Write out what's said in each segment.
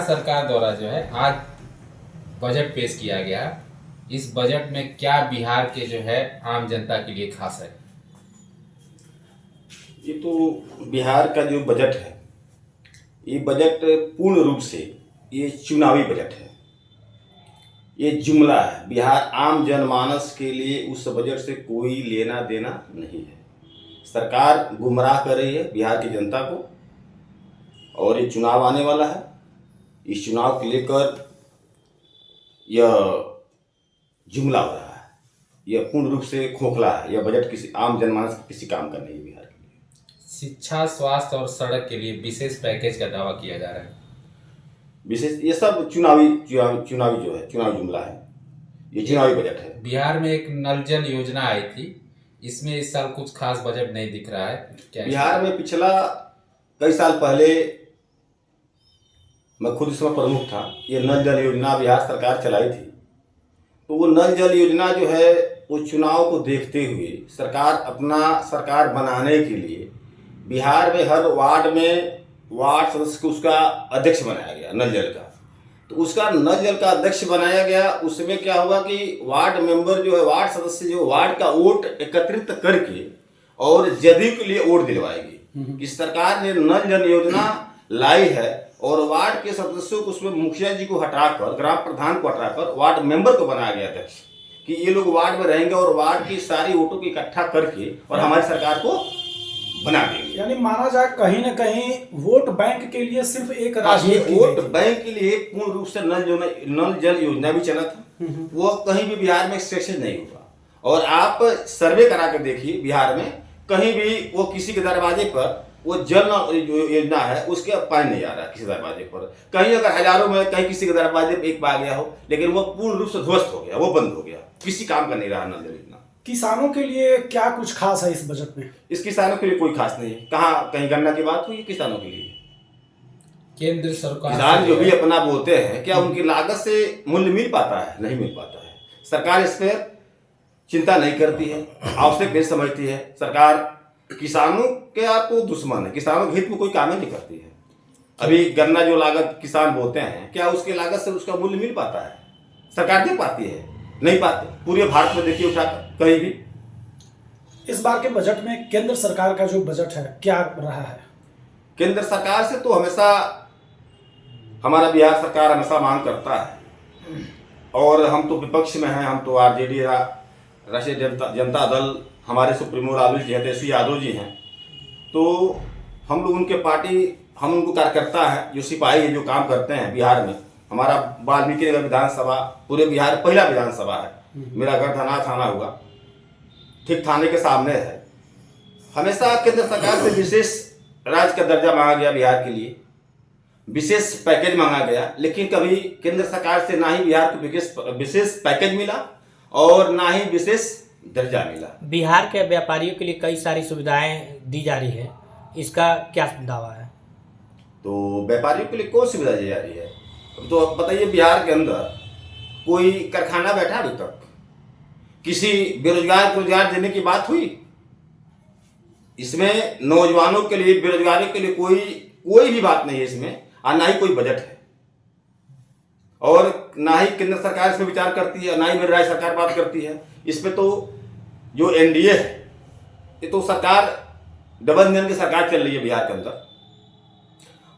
सरकार द्वारा जो है आज बजट पेश किया गया। इस बजट में क्या बिहार के जो है आम जनता के लिए खास है? ये तो बिहार का जो बजट है, ये बजट पूर्ण रूप से ये चुनावी बजट है। ये जुमला है। बिहार आम जनमानस के लिए उस बजट से कोई लेना देना नहीं है। सरकार गुमराह कर रही है बिहार की जनता को, और ये चुनाव आने वाला है। इस चुनाव को लेकर यह जुमला हो रहा है। यह पूर्ण रूप से खोखला है। यह बजट किसी आम जनमानस के किसी काम का नहीं है बिहार के लिए। शिक्षा, स्वास्थ्य और सड़क के लिए विशेष पैकेज का दावा किया जा रहा है। विशेष ये सब चुनावी जो है चुनावी जुमला है। ये चुनावी बजट है। बिहार में एक नल जल योजना आई थी, इसमें इस साल कुछ खास बजट नहीं दिख रहा है क्या? बिहार में पिछला कई साल पहले मैं खुद इसमें प्रमुख था। ये नल जल योजना बिहार सरकार चलाई थी। तो वो नल जल योजना जो है वो चुनाव को देखते हुए सरकार बनाने के लिए बिहार में हर वार्ड में वार्ड सदस्य को उसका अध्यक्ष बनाया गया नल जल का। तो उसका नल जल का अध्यक्ष बनाया गया। उसमें क्या हुआ कि वार्ड मेंबर जो है, वार्ड सदस्य जो वार्ड का वोट एकत्रित करके और जदयू के लिए वोट दिलवाएगी कि सरकार ने नल जल योजना लाई है। और वार्ड के सदस्यों को उसमें मुखिया जी को हटाकर, ग्राम प्रधान को हटाकर वार्ड मेंबर को बनाया गया अध्यक्ष, कि ये लोग वार्ड में रहेंगे और वार्ड की सारी वोटों को इकट्ठा करके और हमारी सरकार को बना देंगे। यानी माना जाए कहीं न कहीं वोट बैंक के लिए सिर्फ एक राजनीति वोट बैंक के लिए पूर्ण रूप से नल जल योजना भी चला था। वो कहीं भी बिहार में सक्सेस नहीं हुआ। और आप सर्वे करा के देखिए, बिहार में कहीं भी वो किसी के दरवाजे पर वो जल योजना है उसके पानी नहीं आ रहा किसी दरवाजे पर। कहीं अगर हजारों में कहीं किसी के दरवाजे पर एक बार गया हो, लेकिन वो पूर्ण रूप से ध्वस्त हो गया, वो बंद हो गया, किसी काम का नहीं रहा नल जल योजना। किसानों के लिए क्या कुछ खास है इस बजट में? इस किसानों के लिए कोई खास नहीं है। कहाँ कहीं गन्ना की बात हुई है किसानों के लिए? केंद्र सरकार किसान जो भी अपना बोते हैं, क्या उनकी लागत से मूल्य मिल पाता है? नहीं मिल पाता है। सरकार इस पर चिंता नहीं करती है, आवश्यक नहीं समझती है। सरकार किसानों के आपको दुश्मन है, किसानों के हित में कोई काम नहीं करती है। अभी गन्ना जो लागत किसान बोते हैं, क्या उसकी लागत से उसका मूल्य मिल पाता है? सरकार दे पाती है? नहीं पाती। पूरे भारत में देखिए उठाकर कहीं भी। इस बार के बजट में केंद्र सरकार का जो बजट है क्या रहा है? केंद्र सरकार से तो हमेशा हमारा बिहार सरकार हमेशा मांग करता है, और हम तो विपक्ष में हैं। हम तो आरजेडी राष्ट्रीय जनता दल, हमारे सुप्रीमो लालू जी हैं, तेजस्वी यादव जी हैं। तो हम लोग उनके पार्टी, हम उनको कार्यकर्ता हैं, जो सिपाही है, जो काम करते हैं बिहार में। हमारा वाल्मीकि नगर विधानसभा पूरे बिहार पहला विधानसभा है। मेरा घर थाना हुआ, ठीक थाने के सामने है। हमेशा केंद्र सरकार से विशेष राज्य का दर्जा मांगा गया बिहार के लिए, विशेष पैकेज मांगा गया, लेकिन कभी केंद्र सरकार से ना ही बिहार को विशेष पैकेज मिला और ना ही विशेष दर्जा मिला। बिहार के व्यापारियों के लिए कई सारी सुविधाएं दी जा रही है, इसका क्या दावा है? तो व्यापारियों के लिए कौन सुविधा दी जा रही है? तो बताइए, बिहार के अंदर कोई कारखाना बैठा अभी तक? किसी बेरोजगार को रोजगार देने की बात हुई? इसमें नौजवानों के लिए, बेरोजगारी के लिए कोई भी बात नहीं है इसमें, और ना ही कोई बजट है, और ना ही केंद्र सरकार इसमें विचार करती है, ना ही मेरी राज्य सरकार बात करती है। इसमें तो जो एनडीए है, ये तो सरकार डबल इंजन की सरकार चल रही है बिहार के अंदर।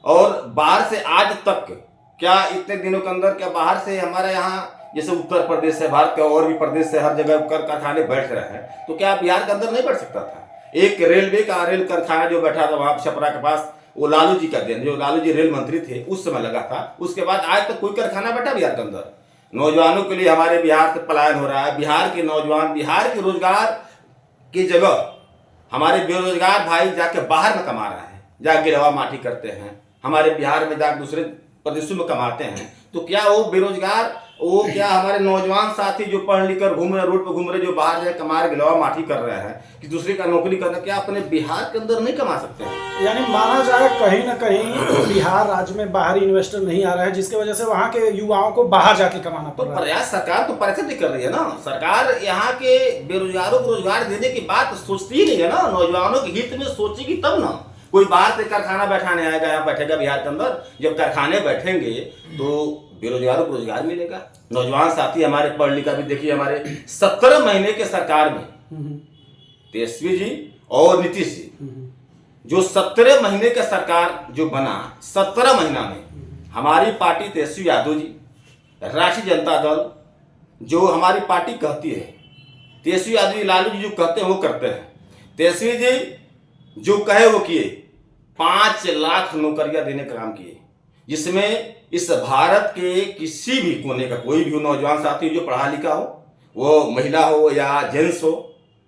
और बाहर से आज तक, क्या इतने दिनों के अंदर, क्या बाहर से हमारे यहाँ जैसे उत्तर प्रदेश से, भारत के और भी प्रदेश से हर जगह कारखाने बैठ रहे हैं, तो क्या बिहार के अंदर नहीं बैठ सकता था? एक रेलवे का रेल कारखाना जो बैठा था वहां छपरा के पास, वो लालू जी का देन, जो लालू जी रेल मंत्री थे उस समय लगा था। उसके बाद आज तक कोई कारखाना बैठा बिहार के अंदर? नौजवानों के लिए हमारे बिहार से पलायन हो रहा है। बिहार के नौजवान बिहार के रोजगार की जगह हमारे बेरोजगार भाई जाके बाहर में कमा रहे हैं, जाके गिरवा माटी करते हैं, हमारे बिहार में जाकर दूसरे प्रदेशों में कमाते हैं। तो क्या वो बेरोजगार, वो क्या हमारे नौजवान साथी जो पढ़ लिख कर घूम रहे, रोड पर घूम रहे, जो बाहर जाए कमा रहे, गिलवा माटी कर रहे हैं, कि दूसरे का नौकरी करना, क्या अपने बिहार के अंदर नहीं कमा सकते हैं? यानी माना जाए कहीं न कहीं बिहार राज्य में बाहरी इन्वेस्टर नहीं आ रहा है, जिसकी वजह से वहाँ के युवाओं को बाहर जाके कमाना पड़ रहा है। प्रयास सरकार तो प्रयत्न भी कर रही है ना। सरकार यहाँ के बेरोजगारों को रोजगार देने की बात सोचती ही नहीं है ना, नौजवानों के हित में सोचेगी तब ना। कोई बाहर से कारखाना बैठाने आएगा, यहाँ बैठेगा बिहार के अंदर। जब कारखाने बैठेंगे तो बेरोजगारों को रोजगार मिलेगा। नौजवान साथी हमारे पढ़ लिखा भी देखिए, हमारे 17 महीने के सरकार में तेजस्वी जी और नीतीश जी, जो 17 महीने का सरकार जो बना, 17 महीना में हमारी पार्टी तेजस्वी यादव जी, राष्ट्रीय जनता दल जो हमारी पार्टी कहती है, तेजस्वी यादव जी, लालू जी जो कहते हैं वो करते हैं। तेजस्वी जी जो कहे वो किए। 5 लाख नौकरियां देने का काम किए, जिसमें इस भारत के किसी भी कोने का कोई भी नौजवान साथी जो पढ़ा लिखा हो, वो महिला हो या जेंट्स हो,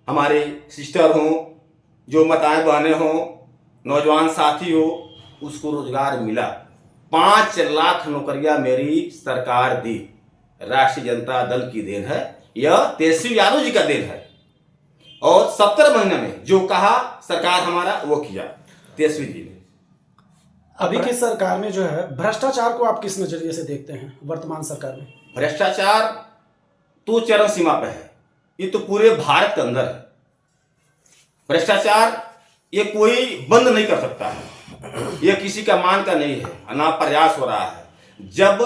हमारे सिस्टर हो, जो माताएं बहनें हो, नौजवान साथी हो, उसको रोजगार मिला। 5 लाख नौकरियां मेरी सरकार दी। राष्ट्रीय जनता दल की देन है, यह तेजस्वी यादव जी का देन है। और 17 महीने में जो कहा सरकार हमारा वो किया तेजस्वी जी ने। अभी की सरकार में जो है भ्रष्टाचार को आप किस नजरिए से देखते हैं? वर्तमान सरकार में भ्रष्टाचार तो चरम सीमा पे है। ये तो पूरे भारत के अंदर है भ्रष्टाचार। ये कोई बंद नहीं कर सकता है, ये किसी का मान का नहीं है, ना प्रयास हो रहा है। जब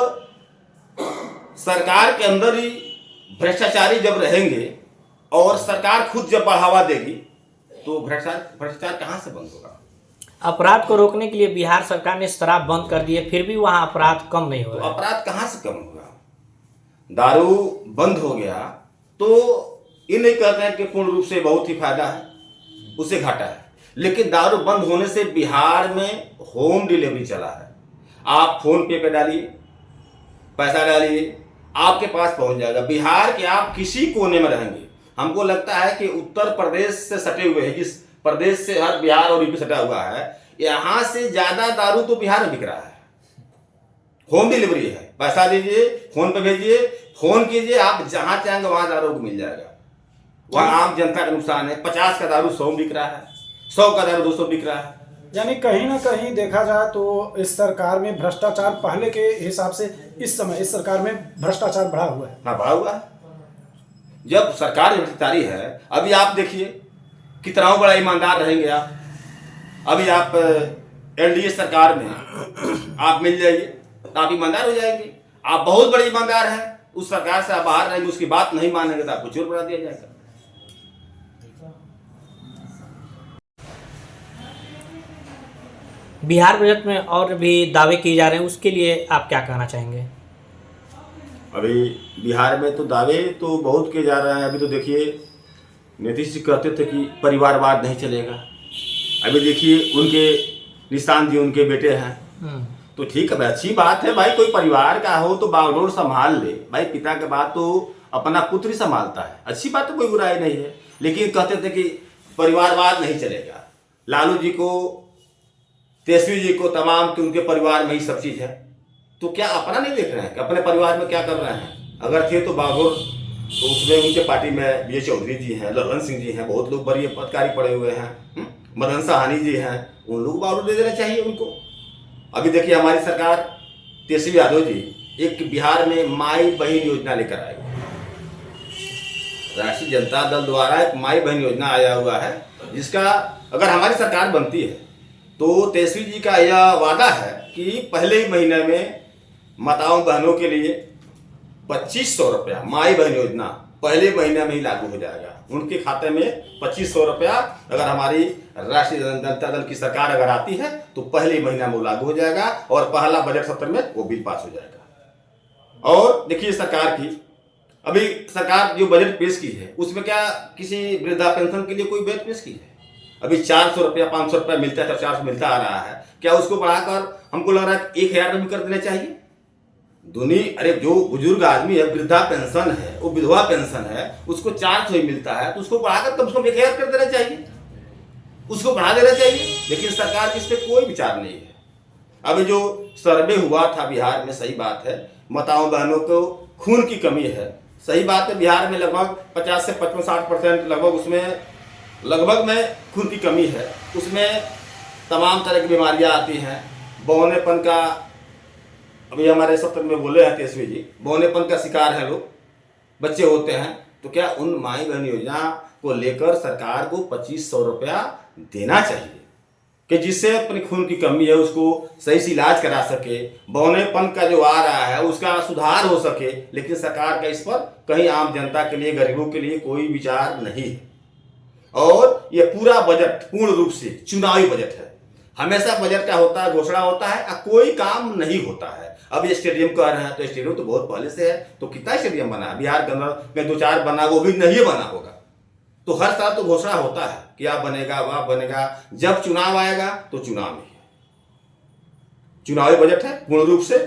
सरकार के अंदर ही भ्रष्टाचारी जब रहेंगे और सरकार खुद जब बढ़ावा देगी तो भ्रष्टाचार कहाँ से बंद होगा? अपराध को रोकने के लिए बिहार सरकार ने शराब बंद कर दी है, फिर भी वहाँ अपराध कम नहीं हो तो रहा है। अपराध कहाँ से कम होगा? दारू बंद हो गया तो ये नहीं कहते हैं कि पूर्ण रूप से बहुत ही फायदा है, उसे घाटा है। लेकिन दारू बंद होने से बिहार में होम डिलीवरी चला है। आप फोन पे पे डालिए, पैसा डालिए, आपके पास पहुंच जाएगा। बिहार के आप किसी कोने में रहेंगे, हमको लगता है कि उत्तर प्रदेश से सटे हुए हैं, जिस प्रदेश से हर बिहार और यूपी सटा हुआ है, यहां से ज्यादा दारू तो बिहार में बिक रहा है। होम डिलीवरी है, पैसा दीजिए, फोन पे भेजिए, फोन कीजिए, आप जहां चाहेंगे वहां दारू को मिल जाएगा। वहां आम जनता का नुकसान है। 50 का दारू 100 बिक रहा है, 100 का दारू 200 बिक रहा है। यानी कहीं ना कहीं देखा जाए तो इस सरकार में भ्रष्टाचार पहले के हिसाब से इस समय इस सरकार में भ्रष्टाचार बढ़ा हुआ है। हाँ, बढ़ा हुआ है। जब सरकार भ्रष्टाचारी है, अभी आप देखिए कितना बड़ा ईमानदार रहेंगे आप। अभी आप एनडीए सरकार में आप मिल जाइए तो आप ईमानदार हो जाएंगे। आप बहुत बड़े ईमानदार हैं, उस सरकार से आप बाहर रहेंगे, उसकी बात नहीं मानेंगे तो आपको चोर बना दिया जाएगा। बिहार बजट में और भी दावे किए जा रहे हैं, उसके लिए आप क्या कहना चाहेंगे? अभी बिहार में तो दावे तो बहुत किए जा रहे हैं। अभी तो देखिए नीतीश जी कहते थे कि परिवारवाद नहीं चलेगा। अभी देखिए उनके निशान जी उनके बेटे हैं, तो ठीक है भाई, अच्छी बात है भाई। कोई परिवार का हो तो बागडोर संभाल ले भाई, पिता के बाद तो अपना पुत्र ही संभालता है, अच्छी बात है, कोई बुराई नहीं है। लेकिन कहते थे कि परिवारवाद नहीं चलेगा। लालू जी को, तेजस्वी जी को तमाम कि उनके परिवार में ही सब चीज है, तो क्या अपना नहीं देख रहे हैं कि अपने परिवार में क्या कर रहे हैं? अगर थे तो बागडोर, तो उसमें उनके पार्टी में विजय चौधरी जी हैं, ललन सिंह जी हैं, बहुत लोग बड़ी पदकारी पड़े हुए हैं, मदन साहनी जी हैं, उन लोग बागडोर दे देना चाहिए उनको। अभी देखिए हमारी सरकार तेजस्वी यादव जी एक बिहार में माई बहन योजना लेकर आई। राष्ट्रीय जनता दल द्वारा एक माई बहन योजना आया हुआ है, जिसका अगर हमारी सरकार बनती है तो तेजस्वी जी का यह वादा है कि पहले ही महीने में माताओं बहनों के लिए 2500 रुपया, माई बहन योजना पहले महीने में ही लागू हो जाएगा। उनके खाते में 2500 रुपया अगर हमारी राष्ट्रीय जनता दल की सरकार अगर आती है तो पहले महीना में वो लागू हो जाएगा और पहला बजट सत्र में वो बिल पास हो जाएगा। और देखिए सरकार की अभी सरकार जो बजट पेश की है उसमें क्या किसी वृद्धा पेंशन के लिए कोई बजट पेश की है? अभी 400 रुपया 500 रुपया मिलता है, 400 मिलता आ रहा है। क्या उसको बढ़ाकर हमको लग रहा है 1000 में कर देना चाहिए? अरे जो बुजुर्ग आदमी है, वृद्धा पेंशन है, वो विधवा पेंशन है, उसको 400 ही मिलता है, तो उसको बढ़ाकर कम से कम 1000 कर देना चाहिए, उसको बढ़ा देना चाहिए। लेकिन सरकार की इस पर कोई विचार नहीं है। अभी जो सर्वे हुआ था बिहार में, सही बात है, माताओं बहनों को खून की कमी है, सही बात है। बिहार में लगभग 50 से 55-60% लगभग उसमें लगभग में खून की कमी है। उसमें तमाम तरह की बीमारियां आती हैं। बौनेपन का, अभी हमारे सत्र में बोले हैं तेजस्वी जी, बौनेपन का शिकार है लोग, बच्चे होते हैं। तो क्या उन माई बहन योजना को लेकर सरकार को 2500 रुपया देना चाहिए? कि जिससे अपनी खून की कमी है उसको सही से इलाज करा सके, बौनेपन का जो आ रहा है उसका सुधार हो सके। लेकिन सरकार का इस पर कहीं आम जनता के लिए, गरीबों के लिए कोई विचार नहीं है। और ये पूरा बजट पूर्ण रूप से चुनावी बजट है। हमेशा बजट का होता है, घोषणा होता है, कोई काम नहीं होता है। अब ये स्टेडियम कह रहे हैं तो स्टेडियम तो बहुत पहले से है, तो कितना स्टेडियम बना है बिहार के अंदर में? 2-4 बना, वो भी नहीं बना होगा। तो हर साल तो घोषणा होता है कि आप बनेगा, वह बनेगा। जब चुनाव आएगा तो चुनाव नहीं है, चुनावी बजट है पूर्ण रूप से